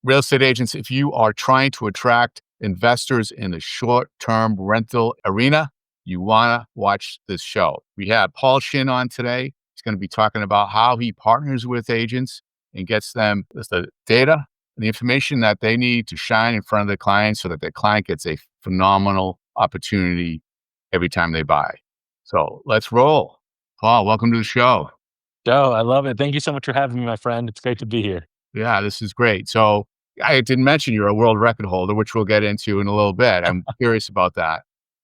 real estate agents, if you are trying to attract investors in the short-term rental arena, you want to watch this show. We have Paul Shin on today. He's going to be talking about how he partners with agents and gets them the data and the information that they need to shine in front of their clients so that their client gets a phenomenal opportunity every time they buy. So let's roll. Paul, welcome to the show. Joe, I love it. Thank you so much for having me, my friend. It's great to be here. Yeah, this is great. So I didn't mention you're a world record holder, which we'll get into in a little bit. I'm curious about that.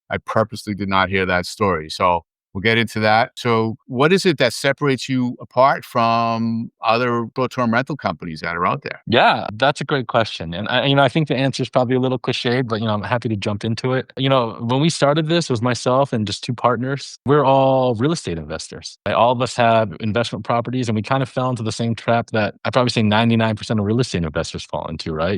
I purposely did not hear that story. So we'll get into that. So what is it that separates you apart from other short-term rental companies that are out there? Yeah, that's a great question. And I think the answer is probably a little cliched, but I'm happy to jump into it. When we started this, it was myself and just two partners. We're all real estate investors. All of us have investment properties, and we kind of fell into the same trap that I probably say 99% of real estate investors fall into, right?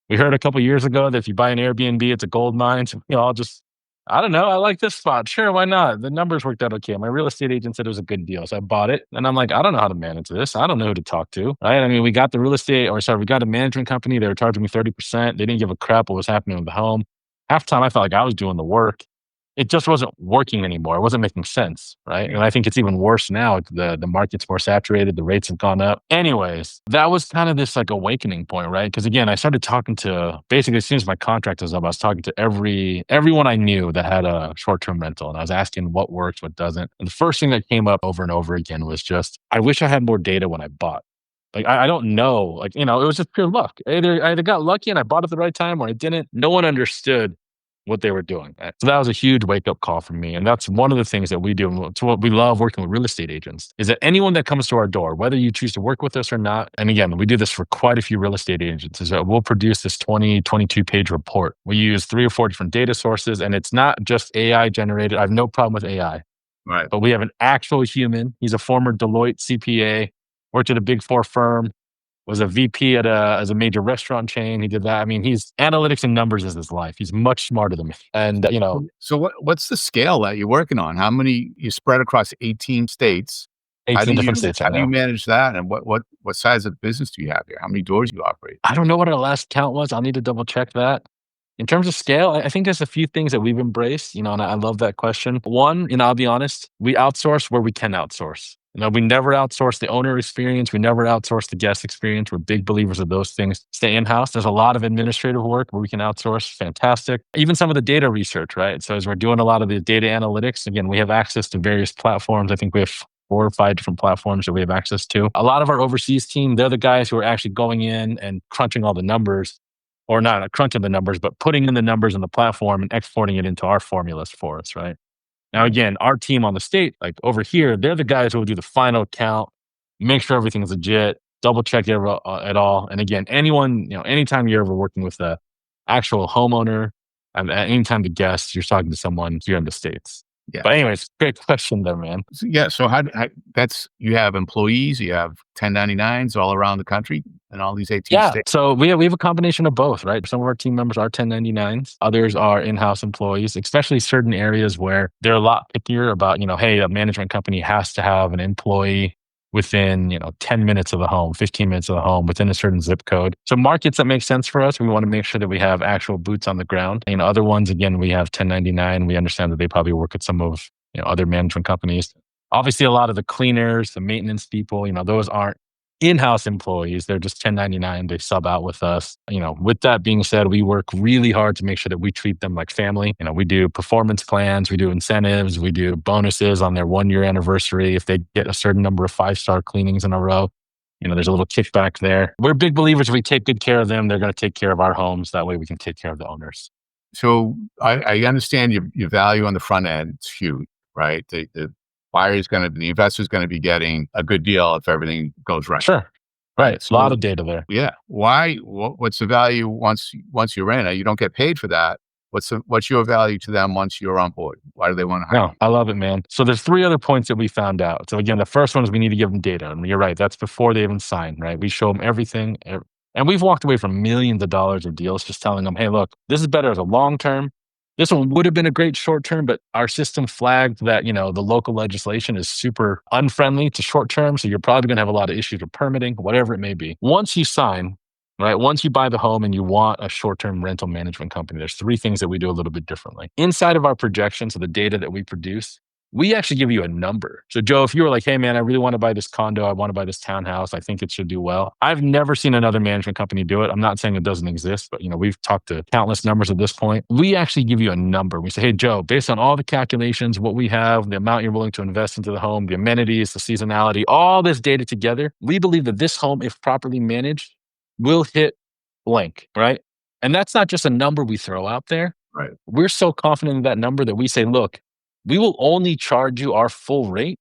We heard a couple years ago that if you buy an Airbnb, it's a gold mine. So, I'll just, I don't know. I like this spot. Sure, why not? The numbers worked out okay. My real estate agent said it was a good deal. So I bought it. And I'm like, I don't know how to manage this. I don't know who to talk to. Right. I mean, we got we got a management company. They were charging me 30%. They didn't give a crap what was happening with the home. Half the time I felt like I was doing the work. It just wasn't working anymore. It wasn't making sense, right? And I think it's even worse now. The market's more saturated. The rates have gone up. Anyways, that was kind of this like awakening point, right? Because again, I started talking to basically as soon as my contract was up, I was talking to everyone I knew that had a short-term rental, and I was asking what works, what doesn't. And the first thing that came up over and over again was just, I wish I had more data when I bought. Like, I don't know. Like, it was just pure luck. I either got lucky and I bought at the right time or I didn't. No one understood what they were doing. So that was a huge wake up call for me. And that's one of the things that we do. It's what we love working with real estate agents is that anyone that comes to our door, whether you choose to work with us or not. And again, we do this for quite a few real estate agents is that we'll produce this 22 page report. We use 3 or 4 different data sources, and it's not just AI generated. I have no problem with AI, Right. but we have an actual human. He's a former Deloitte CPA, worked at a big 4 firm, was a VP as a major restaurant chain. He did that. I mean, he's analytics and numbers is his life. He's much smarter than me. And So what's the scale that you're working on? How many you spread across 18 states? 18 different states How right do you now. manage that? And what size of business do you have here? How many doors do you operate? I don't know what our last count was. I'll need to double check that. In terms of scale, I think there's a few things that we've embraced, and I love that question. One, I'll be honest, we outsource where we can outsource. We never outsource the owner experience. We never outsource the guest experience. We're big believers of those things. Stay in-house. There's a lot of administrative work where we can outsource. Fantastic. Even some of the data research, right? So as we're doing a lot of the data analytics, again, we have access to various platforms. I think we have 4 or 5 different platforms that we have access to. A lot of our overseas team, they're the guys who are actually going in and crunching all the numbers, or not crunching the numbers, but putting in the numbers in the platform and exporting it into our formulas for us, right? Now, again, our team on the state, like over here, they're the guys who will do the final count, make sure everything's legit, double check it all. And again, anytime you're ever working with the actual homeowner, and anytime the guest, you're talking to someone here in the States. Yeah. But anyways, great question there, man. So that's you have employees, you have 1099s all around the country and all these 18 Yeah. states. So we have a combination of both, right? Some of our team members are 1099s. Others are in-house employees, especially certain areas where they're a lot pickier about, hey, a management company has to have an employee within, 10 minutes of the home, 15 minutes of the home, within a certain zip code. So markets that make sense for us, we want to make sure that we have actual boots on the ground. Other ones, again, we have 1099. We understand that they probably work at some of, other management companies. Obviously, a lot of the cleaners, the maintenance people, those aren't in-house employees. They're just 1099. They sub out with us. With that being said, we work really hard to make sure that we treat them like family. We do performance plans, we do incentives, we do bonuses on their 1-year anniversary. If they get a certain number of 5-star cleanings in a row, there's a little kickback there. We're big believers if we take good care of them, they're going to take care of our homes. That way we can take care of the owners. So I understand your value on the front end is huge, right? The the investor's going to be getting a good deal if everything goes right. Sure. Right. So, A lot of data there. yeah. What's the value once you're in? You don't get paid for that. What's your value to them once you're on board? Why do they want to hire No, I love it, man. So there's 3 other points that we found out. So again, the first one is we need to give them data. And you're right. That's before they even sign, right? We show them everything. And we've walked away from millions of dollars of deals just telling them, hey, look, this is better as a long-term. This one would have been a great short-term, but our system flagged that, the local legislation is super unfriendly to short-term. So you're probably going to have a lot of issues with permitting, whatever it may be. Once you sign, right? Once you buy the home and you want a short-term rental management company, there's three things that we do a little bit differently. Inside of our projections of the data that we produce, we actually give you a number. So, Joe, if you were like, hey, man, I really want to buy this condo, I want to buy this townhouse, I think it should do well. I've never seen another management company do it. I'm not saying it doesn't exist, but we've talked to countless numbers at this point. We actually give you a number. We say, hey, Joe, based on all the calculations, what we have, the amount you're willing to invest into the home, the amenities, the seasonality, all this data together, we believe that this home, if properly managed, will hit blank, right? And that's not just a number we throw out there. Right. We're so confident in that number that we say, look, we will only charge you our full rate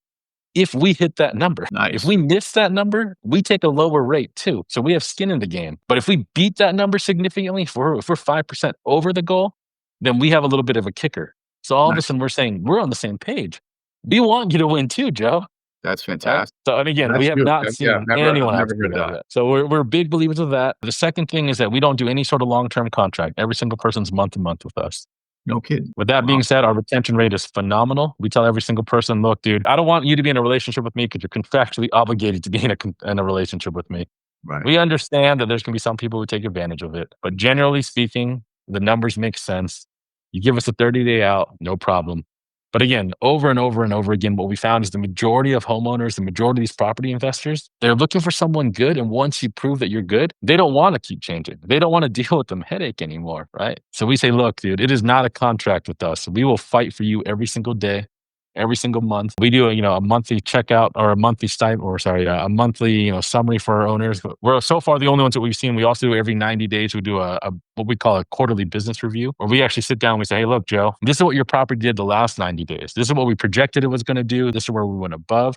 if we hit that number. Nice. If we miss that number, we take a lower rate too. So we have skin in the game. But if we beat that number significantly, if we're 5% over the goal, then we have a little bit of a kicker. So all of a sudden we're saying we're on the same page. We want you to win too, Joe. That's Right? fantastic. So, and again, we have not seen anyone else do that. So we're big believers of that. The second thing is that we don't do any sort of long-term contract. Every single person's month to month with us. No kidding. With that being said, our retention rate is phenomenal. We tell every single person, look, dude, I don't want you to be in a relationship with me because you're contractually obligated to be in a relationship with me. Right. We understand that there's going to be some people who take advantage of it. But generally speaking, the numbers make sense. You give us a 30-day out, no problem. But again, over and over and over again, what we found is the majority of homeowners, the majority of these property investors, they're looking for someone good. And once you prove that you're good, they don't want to keep changing. They don't want to deal with the headache anymore, right? So we say, look, dude, it is not a contract with us. We will fight for you every single day, every single month. We do a monthly checkout or a monthly a monthly summary for our owners. But we're so far the only ones that we've seen. We also do every 90 days. We do a what we call a quarterly business review, where we actually sit down and we say, hey, look, Joe, this is what your property did the last 90 days. This is what we projected it was going to do. This is where we went above.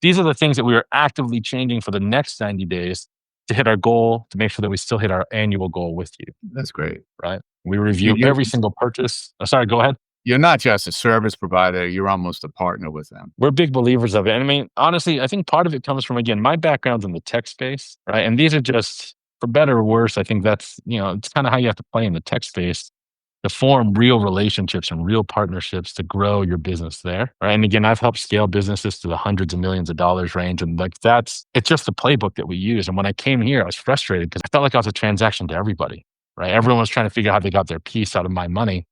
These are the things that we are actively changing for the next 90 days to hit our goal, to make sure that we still hit our annual goal with you. That's great. Right? We review every single purchase. Sorry, go ahead. You're not just a service provider, you're almost a partner with them. We're big believers of it. And I mean, honestly, I think part of it comes from, again, my background's in the tech space, right? And these are just, for better or worse, I think that's, it's kind of how you have to play in the tech space to form real relationships and real partnerships to grow your business there, right? And again, I've helped scale businesses to the hundreds of millions of dollars range. And it's just the playbook that we use. And when I came here, I was frustrated because I felt like I was a transaction to everybody, right? Everyone was trying to figure out how they got their piece out of my money.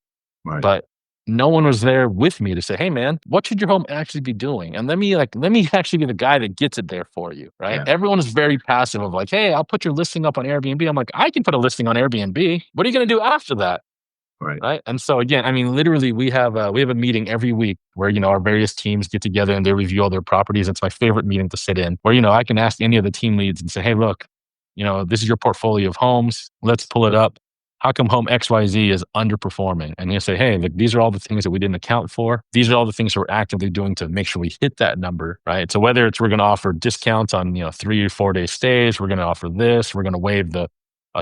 Right. But no one was there with me to say, hey, man, what should your home actually be doing? And let me actually be the guy that gets it there for you, right? Yeah. Everyone is very passive of like, hey, I'll put your listing up on Airbnb. I'm like, I can put a listing on Airbnb. What are you going to do after that? Right. And so again, I mean, literally we have a meeting every week where, our various teams get together and they review all their properties. It's my favorite meeting to sit in where, I can ask any of the team leads and say, hey, look, this is your portfolio of homes. Let's pull it up. How come home XYZ is underperforming? And you say, hey, look, these are all the things that we didn't account for. These are all the things we're actively doing to make sure we hit that number, right? So whether it's we're going to offer discounts on, 3 or 4 day stays, we're going to offer this, we're going to waive a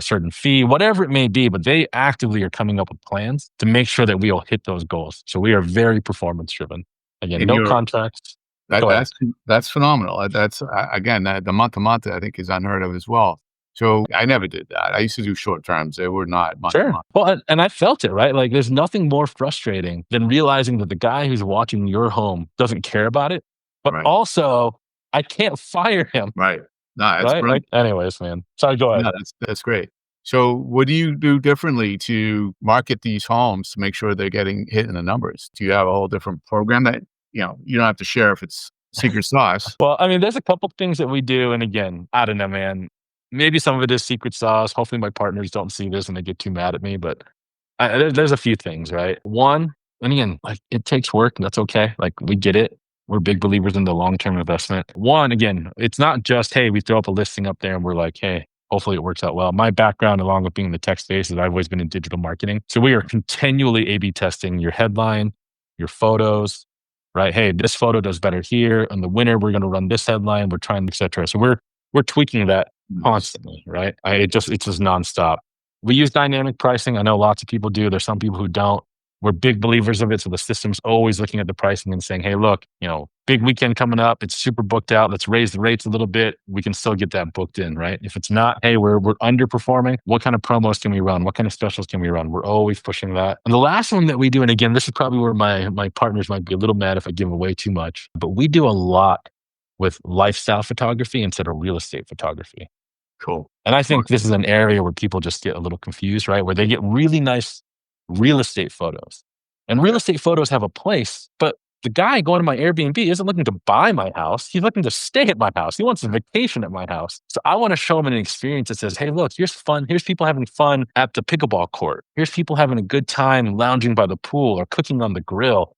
certain fee, whatever it may be, but they actively are coming up with plans to make sure that we will hit those goals. So we are very performance driven. Again, And no contracts. That's phenomenal. That's again, the month to month, I think is unheard of as well. So I never did that. I used to do short terms. They were not month to month. Well, and I felt it, right? Like there's nothing more frustrating than realizing that the guy who's watching your home doesn't care about it, but also I can't fire him. Right. No, that's right. brilliant. Anyways, man. Sorry, go ahead. No, that's great. So what do you do differently to market these homes to make sure they're getting hit in the numbers? Do you have a whole different program that, you don't have to share if it's secret sauce? Well, I mean, there's a couple things that we do. And again, I don't know, man. Maybe some of it is secret sauce. Hopefully my partners don't see this and they get too mad at me, but there's a few things, right? One, and again, like it takes work and that's okay. Like we get it. We're big believers in the long-term investment. One, again, it's not just, hey, we throw up a listing up there and we're like, hey, hopefully it works out well. My background, along with being in the tech space, is I've always been in digital marketing. So we are continually A/B testing your headline, your photos, right? Hey, this photo does better here. In the winter, we're going to run this headline. We're trying, et cetera. So we're tweaking that constantly, right? It's just nonstop. We use dynamic pricing. I know lots of people do. There's some people who don't. We're big believers of it. So the system's always looking at the pricing and saying, hey, look, big weekend coming up. It's super booked out. Let's raise the rates a little bit. We can still get that booked in, right? If it's not, hey, we're underperforming. What kind of promos can we run? What kind of specials can we run? We're always pushing that. And the last one that we do, and again, this is probably where my partners might be a little mad if I give away too much, but we do a lot with lifestyle photography instead of real estate photography. Cool. And I think this is an area where people just get a little confused, right? Where they get really nice real estate photos. And real estate photos have a place, but the guy going to my Airbnb isn't looking to buy my house. He's looking to stay at my house. He wants a vacation at my house. So I want to show him an experience that says, hey, look, here's fun. Here's people having fun at the pickleball court. Here's people having a good time lounging by the pool or cooking on the grill.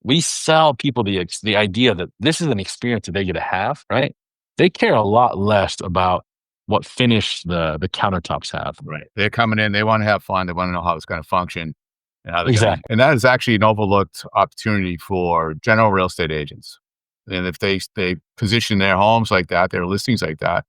We sell people the idea that this is an experience that they get to have, right? They care a lot less about what finish the countertops have. Right. They're coming in, they wanna have fun, they wanna know how it's gonna function and how they're gonna, Exactly. and that is actually an overlooked opportunity for general real estate agents. And if they position their homes like that, their listings like that,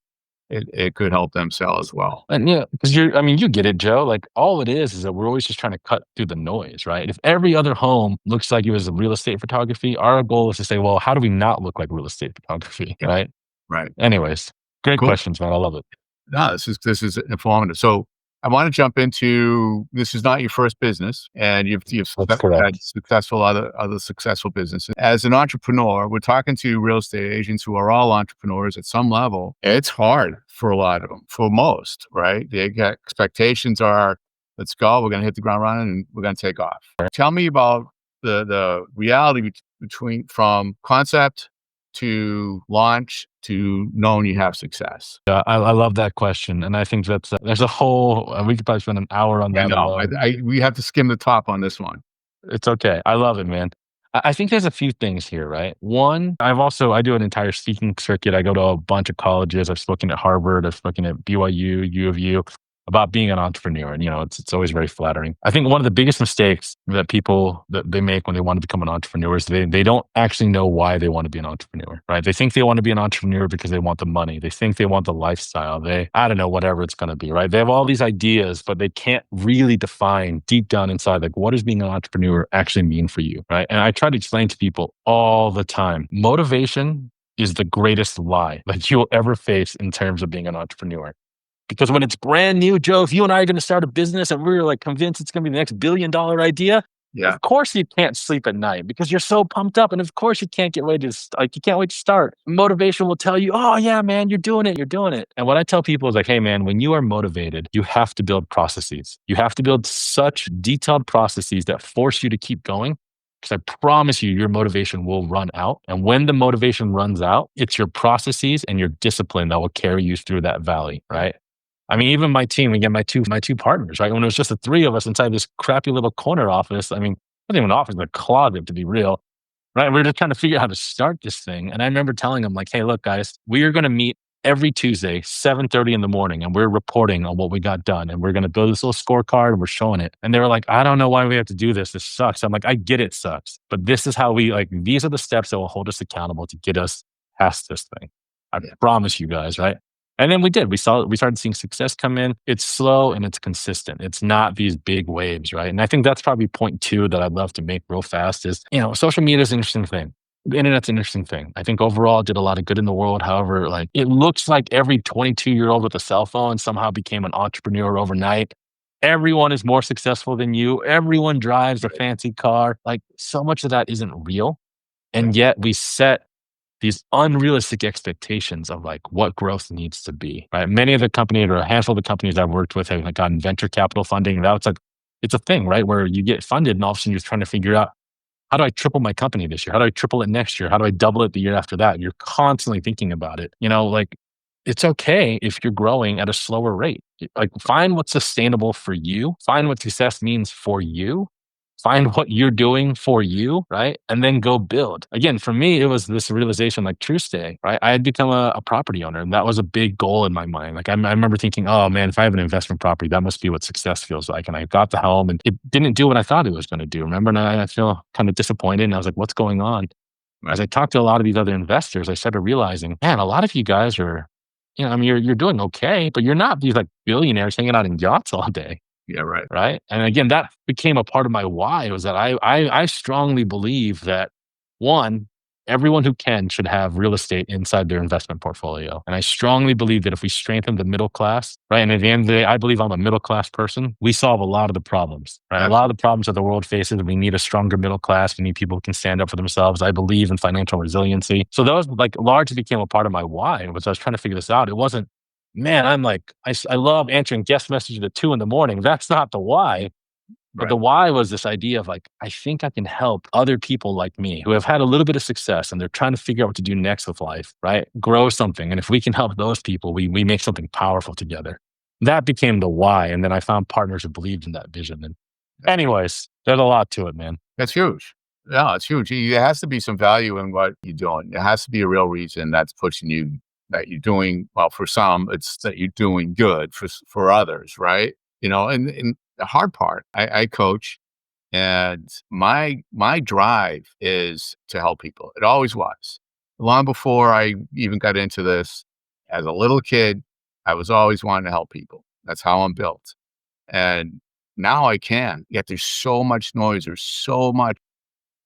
it could help them sell as well. And yeah, because I mean, you get it, Joe. Like all it is that we're always just trying to cut through the noise, right? If every other home looks like it was real estate photography, our goal is to say, well, how do we not look like real estate photography, Yeah. right? Right. Anyways, great Cool. questions, man. I love it. No, this is informative. So I want to jump into, this is not your first business, and you've That's had correct. successful other successful businesses. As an entrepreneur, we're talking to real estate agents who are all entrepreneurs at some level. It's hard for a lot of them, for most, right? They got expectations are, let's go, we're going to hit the ground running, and we're going to take off. Tell me about the reality between from concept to launch to knowing you have success. Yeah, I love that question, and I think there's a whole we could probably spend an hour on I that know. alone. We have to skim the top on this one. It's okay. I love it, man. I think there's a few things here, right? One, I do an entire speaking circuit. I go to a bunch of colleges. I've spoken at Harvard. I've spoken at BYU, U of U about being an entrepreneur. And, it's always very flattering. I think one of the biggest mistakes that people that they make when they want to become an entrepreneur is they don't actually know why they want to be an entrepreneur, right? They think they want to be an entrepreneur because they want the money. They think they want the lifestyle. I don't know, whatever it's going to be, right? They have all these ideas, but they can't really define deep down inside, like, what does being an entrepreneur actually mean for you, right? And I try to explain to people all the time, motivation is the greatest lie that you'll ever face in terms of being an entrepreneur. Because when it's brand new, Joe, if you and I are going to start a business and we're like convinced it's going to be the next $1 billion idea, Yeah. of course you can't sleep at night because you're so pumped up. And of course you can't get ready to, you can't wait to start. Motivation will tell you, oh yeah, man, you're doing it. You're doing it. And what I tell people is like, hey man, when you are motivated, you have to build processes. You have to build such detailed processes that force you to keep going. Because I promise you, your motivation will run out. And when the motivation runs out, it's your processes and your discipline that will carry you through that valley, right? I mean, even my team, again, my two partners, right? When it was just the three of us inside this crappy little corner office, I mean, not even an office, but a closet to be real, right? We were just trying to figure out how to start this thing. And I remember telling them like, hey, look, guys, we are going to meet every Tuesday, 7:30 in the morning, and we're reporting on what we got done. And we're going to build this little scorecard and we're showing it. And they were like, I don't know why we have to do this. This sucks. I'm like, I get it sucks, but this is how these are the steps that will hold us accountable to get us past this thing. I promise you guys, right? And then we did. We started seeing success come in. It's slow and it's consistent. It's not these big waves, right? And I think that's probably point two that I'd love to make real fast is, social media is an interesting thing. The internet's an interesting thing. I think overall it did a lot of good in the world. However, like it looks like every 22-year-old with a cell phone somehow became an entrepreneur overnight. Everyone is more successful than you. Everyone drives a fancy car. Like so much of that isn't real. And yet we set these unrealistic expectations of like what growth needs to be, right? Many of the companies or a handful of the companies I've worked with have like gotten venture capital funding. That's like, it's a thing, right? Where you get funded and all of a sudden you're trying to figure out, how do I triple my company this year? How do I triple it next year? How do I double it the year after that? You're constantly thinking about it. Like it's okay if you're growing at a slower rate. Like find what's sustainable for you, find what success means for you, find what you're doing for you, right? And then go build. Again, for me, it was this realization like true stay, right? I had become a property owner and that was a big goal in my mind. Like I remember thinking, oh man, if I have an investment property, that must be what success feels like. And I got the home and it didn't do what I thought it was going to do. Remember? And I feel kind of disappointed. And I was like, what's going on? As I talked to a lot of these other investors, I started realizing, man, a lot of you guys are, I mean, you're doing okay, but you're not these like billionaires hanging out in yachts all day. Yeah, right. Right. And again, that became a part of my why was that I strongly believe that one, everyone who can should have real estate inside their investment portfolio. And I strongly believe that if we strengthen the middle class, right? And at the end of the day, I believe I'm a middle class person. We solve a lot of the problems, right? A lot of the problems that the world faces. We need a stronger middle class. We need people who can stand up for themselves. I believe in financial resiliency. So those like largely became a part of my why. Was I was trying to figure this out. It wasn't, man, I'm like, I love answering guest messages at 2 in the morning. That's not the why. But the Right. why was this idea of like, I think I can help other people like me who have had a little bit of success and they're trying to figure out what to do next with life, right? Grow something. And if we can help those people, we make something powerful together. That became the why. And then I found partners who believed in that vision. And anyways, there's a lot to it, man. That's huge. No, it's huge. There has to be some value in what you're doing. There has to be a real reason that's pushing you, that you're doing well. For some, it's that you're doing good. For others, right? And the hard part, I coach, and my drive is to help people. It always was. Long before I even got into this, as a little kid, I was always wanting to help people. That's how I'm built. And now I can. Yet there's so much noise. There's so much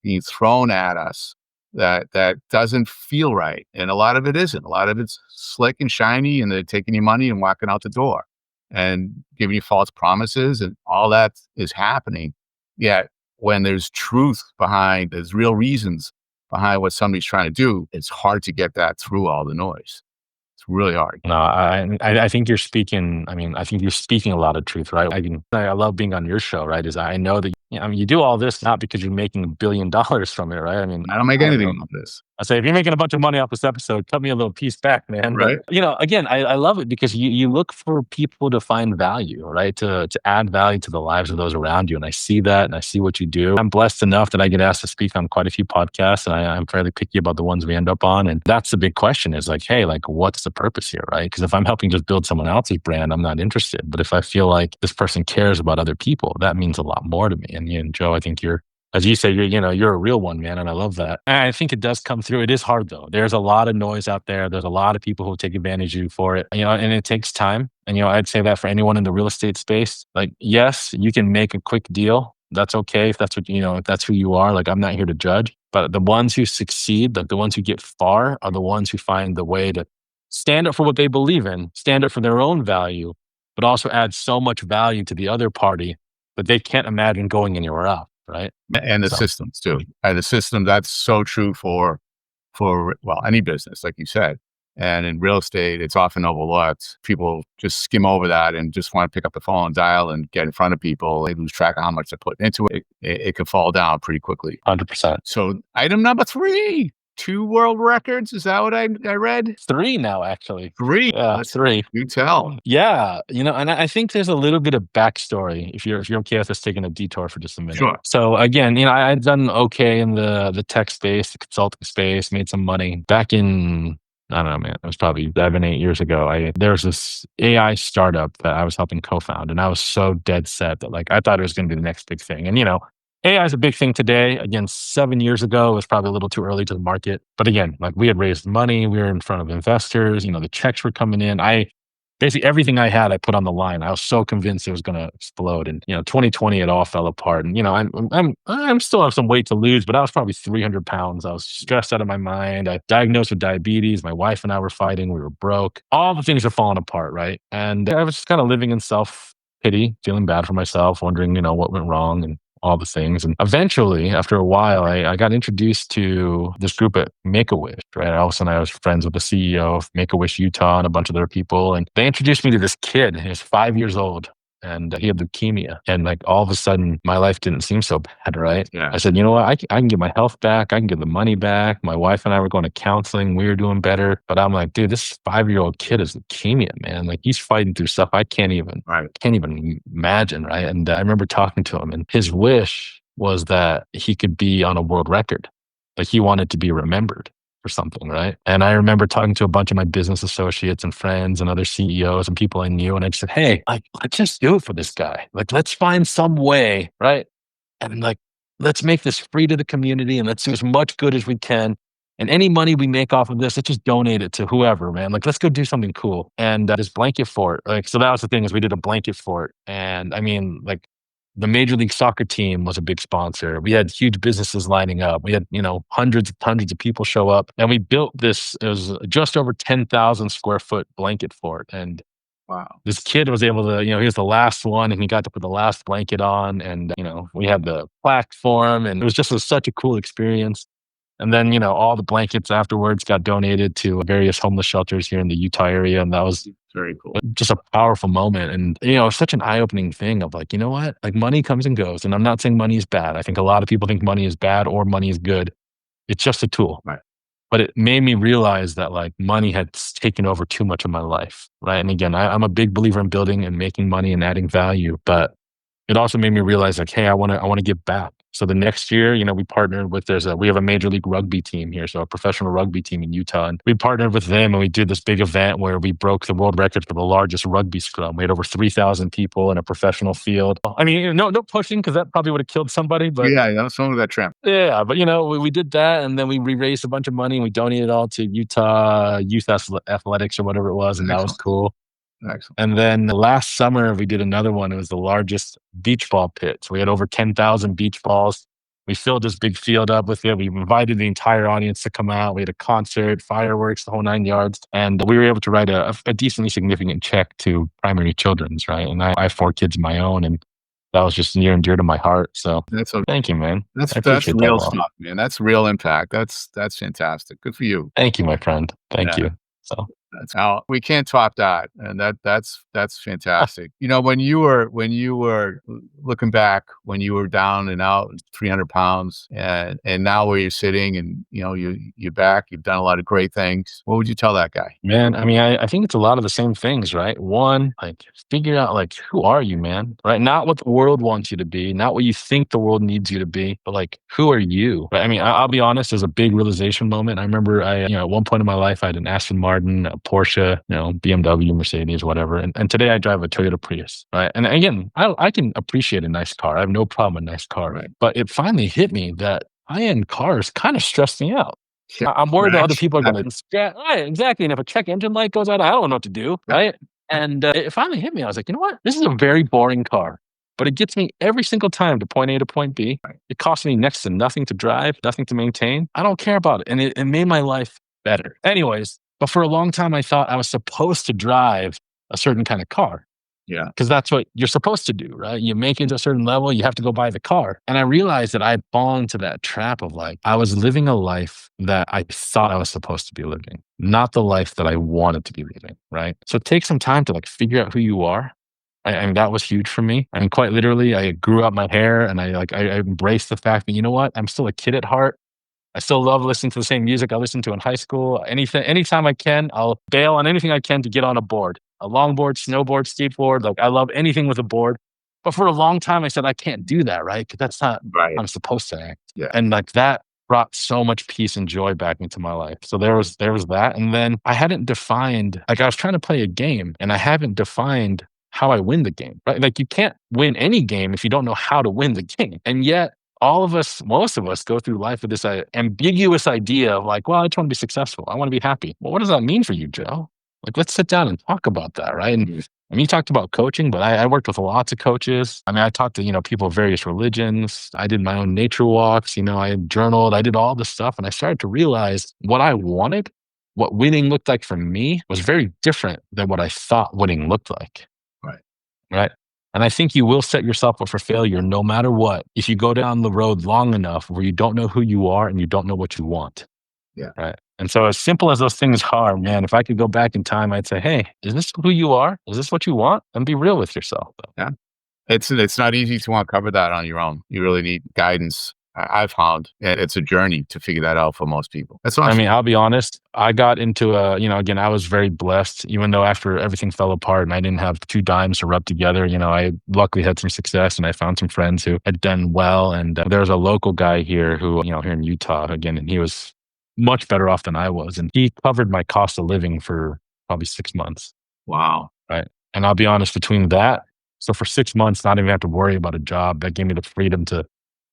being thrown at us that doesn't feel right, and a lot of it isn't. A lot of it's slick and shiny, and they're taking your money and walking out the door, and giving you false promises, and all that is happening. Yet when there's truth behind, there's real reasons behind what somebody's trying to do, it's hard to get that through all the noise. It's really hard. No, I think you're speaking. I mean, I think you're speaking a lot of truth, right? I love being on your show, right? Is I know that I mean you do all this not because you're making $1 billion from it, right? I mean, I don't make I don't anything know. of this, I say, if you're making a bunch of money off this episode, cut me a little piece back, man. But right? again, I love it because you look for people to find value, right? To add value to the lives of those around you. And I see that and I see what you do. I'm blessed enough that I get asked to speak on quite a few podcasts, and I'm fairly picky about the ones we end up on. And that's the big question is like, hey, like what's the purpose here, right? Because if I'm helping just build someone else's brand, I'm not interested. But if I feel like this person cares about other people, that means a lot more to me. And Joe, I think you're as you say, you're a real one, man, and I love that. And I think it does come through. It is hard though. There's a lot of noise out there. There's a lot of people who take advantage of you for it, and it takes time. And I'd say that for anyone in the real estate space, like, yes, you can make a quick deal. That's okay if that's what if that's who you are. Like, I'm not here to judge, but the ones who succeed, like the ones who get far, are the ones who find the way to stand up for what they believe in, stand up for their own value, but also add so much value to the other party that they can't imagine going anywhere else, right? And the So, systems too. And the system, that's so true for well, any business, like you said. And in real estate, it's often overlooked. People just skim over that and just want to pick up the phone and dial and get in front of people. They lose track of how much they're putting into it. It can fall down pretty quickly. 100%. So item number 3, 2 world records. Is that what I read? 3 now, actually. 3. Yeah, 3. You tell. Yeah, and I think there's a little bit of backstory if you're okay with us taking a detour for just a minute. Sure. So again, I'd done okay in the tech space, the consulting space, made some money back in. I don't know, man. It was probably 7, 8 years ago. There was this AI startup that I was helping co-found, and I was so dead set that like I thought it was going to be the next big thing. And AI is a big thing today. Again, 7 years ago, it was probably a little too early to the market. But again, like we had raised money, we were in front of investors. The checks were coming in. I basically everything I had, I put on the line. I was so convinced it was going to explode. And 2020, it all fell apart. And I'm still have some weight to lose, but I was probably 300 pounds. I was stressed out of my mind. I diagnosed with diabetes. My wife and I were fighting. We were broke. All the things are falling apart, right? And I was just kind of living in self pity, feeling bad for myself, wondering what went wrong and all the things. And eventually, after a while, I got introduced to this group at Make-A-Wish, right? All of a sudden, I was friends with the CEO of Make-A-Wish Utah and a bunch of other people. And they introduced me to this kid. He was 5 years old and he had leukemia. And like all of a sudden, my life didn't seem so bad, right? Yeah. I said, you know what? I can get my health back. I can get the money back. My wife and I were going to counseling. We were doing better. But I'm like, dude, this 5-year-old kid is leukemia, man. Like he's fighting through stuff I can't even Right. imagine, right? And I remember talking to him, and his wish was that he could be on a world record. Like he wanted to be remembered for something, right? And I remember talking to a bunch of my business associates and friends and other CEOs and people I knew, and I just said, hey, like, let's just do it for this guy. Like, let's find some way, right? And like, let's make this free to the community and let's do as much good as we can. And any money we make off of this, let's just donate it to whoever, man. Like, let's go do something cool. And this blanket fort, like, so that was the thing is we did a blanket fort. And I mean, like, the Major League Soccer team was a big sponsor. We had huge businesses lining up. We had, hundreds of people show up. And we built this, it was just over 10,000 square foot blanket fort. And Wow. this kid was able to, he was the last one and he got to put the last blanket on. And, we had the plaque for him. And it was just such a cool experience. And then, all the blankets afterwards got donated to various homeless shelters here in the Utah area. And that was Very cool. Just a powerful moment. And, such an eye opening thing of like, you know what? Like money comes and goes. And I'm not saying money is bad. I think a lot of people think money is bad or money is good. It's just a tool. Right. But it made me realize that like money had taken over too much of my life. Right. And again, I'm a big believer in building and making money and adding value. But it also made me realize like, hey, I want to give back. So the next year, we partnered with we have a major league rugby team here, so a professional rugby team in Utah, and we partnered with them and we did this big event where we broke the world record for the largest rugby scrum. We had over 3,000 people in a professional field. I mean, no pushing because that probably would have killed somebody, but Yeah, that was some of that tramp. yeah, but we did that and then we raised a bunch of money and we donated it all to Utah Youth Athletics or whatever it was, and that was Excellent. cool. Excellent. And then last summer, we did another one. It was the largest beach ball pit. So we had over 10,000 beach balls. We filled this big field up with it. We invited the entire audience to come out. We had a concert, fireworks, the whole 9 yards. And we were able to write a decently significant check to Primary Children's, right? And I have 4 kids of my own, and that was just near and dear to my heart. So thank you, man. That's I appreciate that a real lot. stuff, man. That's real impact. That's fantastic. Good for you. Thank you, my friend. Thank Yeah. you. So That's how we can't top that, and that's fantastic. When you were looking back, when you were down and out, 300 pounds, and now where you're sitting, and you're back, you've done a lot of great things. What would you tell that guy? man, I mean, I think it's a lot of the same things, right? One, like figure out like who are you, man? Right? Not what the world wants you to be, not what you think the world needs you to be, but like who are you? Right? I mean, I'll be honest, there's a big realization moment. I remember at one point in my life, I had an Aston Martin, a Porsche, BMW, Mercedes, whatever. And today I drive a Toyota Prius, right? And again, I can appreciate a nice car. I have no problem with a nice car, right? But it finally hit me that high-end cars kind of stress me out. Yeah. I'm worried that other Scratch. people are going to, yeah, right, exactly. And if a check engine light goes out, I don't know what to do, right? And it finally hit me. I was like, you know what? This is a very boring car, but it gets me every single time to point A to point B. Right. It costs me next to nothing to drive, nothing to maintain. I don't care about it. And it made my life better. Anyways, but for a long time, I thought I was supposed to drive a certain kind of car. Yeah. Because that's what you're supposed to do, right? You make it to a certain level, you have to go buy the car. And I realized that I'd fallen into that trap of like, I was living a life that I thought I was supposed to be living, not the life that I wanted to be living, right? So take some time to like figure out who you are. And that was huge for me. I mean, quite literally, I grew out my hair and I embraced the fact that, you know what? I'm still a kid at heart. I still love listening to the same music I listened to in high school. Anytime I can, I'll bail on anything I can to get on a board, a longboard, snowboard, skateboard. Like I love anything with a board. But for a long time, I said, I can't do that, right? Because that's not Right. how I'm supposed to act. Yeah. And like that brought so much peace and joy back into my life. So there was that. And then I hadn't defined, like I was trying to play a game and I haven't defined how I win the game, right? Like you can't win any game if you don't know how to win the game. And yet all of us, most of us go through life with this ambiguous idea of like, well, I just want to be successful. I want to be happy. Well, what does that mean for you, Joe? Like, let's sit down and talk about that, right? And I mean, you talked about coaching, but I worked with lots of coaches. I mean, I talked to, people of various religions. I did my own nature walks. I journaled. I did all this stuff. And I started to realize what I wanted, what winning looked like for me was very different than what I thought winning looked like. Right. Right. And I think you will set yourself up for failure no matter what if you go down the road long enough where you don't know who you are and you don't know what you want. Yeah. Right. And so as simple as those things are, man, if I could go back in time, I'd say, hey, is this who you are? Is this what you want? And be real with yourself. Yeah. It's not easy to uncover that on your own. You really need guidance. I've found it's a journey to figure that out for most people. That's awesome. I mean, I'll be honest. I got into again, I was very blessed, even though after everything fell apart and I didn't have 2 dimes to rub together, I luckily had some success and I found some friends who had done well. And there was a local guy here who, here in Utah again, and he was much better off than I was. And he covered my cost of living for probably 6 months. Wow. Right. And I'll be honest, between that, so for 6 months, not even have to worry about a job, that gave me the freedom to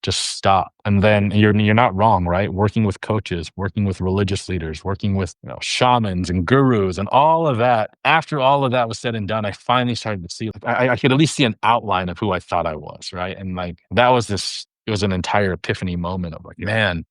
just stop. And then you're not wrong, right? Working with coaches, working with religious leaders, working with shamans and gurus and all of that. After all of that was said and done, I finally started to see, I could at least see an outline of who I thought I was, right? And like it was an entire epiphany moment of like, man,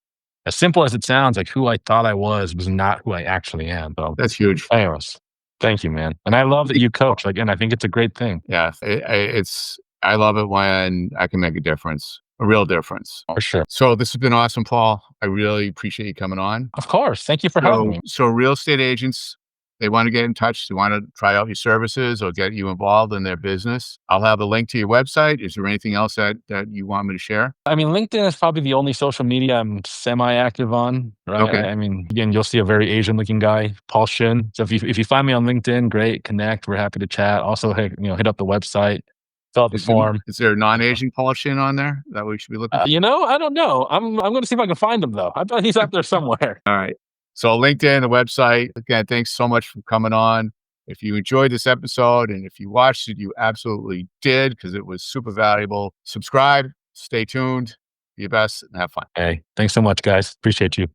as simple as it sounds, like who I thought I was not who I actually am. So that's huge. Anyways, thank you, man. And I love that you coach. Again, I think it's a great thing. Yeah, I love it when I can make a difference. A real difference. For sure. So this has been awesome, Paul. I really appreciate you coming on. Of course. Thank you for having me. So real estate agents, they want to get in touch, they want to try out your services or get you involved in their business, I'll have a link to your website. Is there anything else that you want me to share? I mean, LinkedIn is probably the only social media I'm semi-active on, right? Okay. I mean, again, you'll see a very Asian-looking guy, Paul Shin. So if you find me on LinkedIn, great, connect. We're happy to chat. Also, hit up the website, fill out the form. Is there a non-Asian Paul Shin on there that we should be looking for? I don't know. I'm going to see if I can find him though. I bet he's out there somewhere. All right. So LinkedIn, the website. Again, thanks so much for coming on. If you enjoyed this episode and if you watched it, you absolutely did because it was super valuable. Subscribe, stay tuned, be your best, and have fun. Hey, thanks so much, guys. Appreciate you.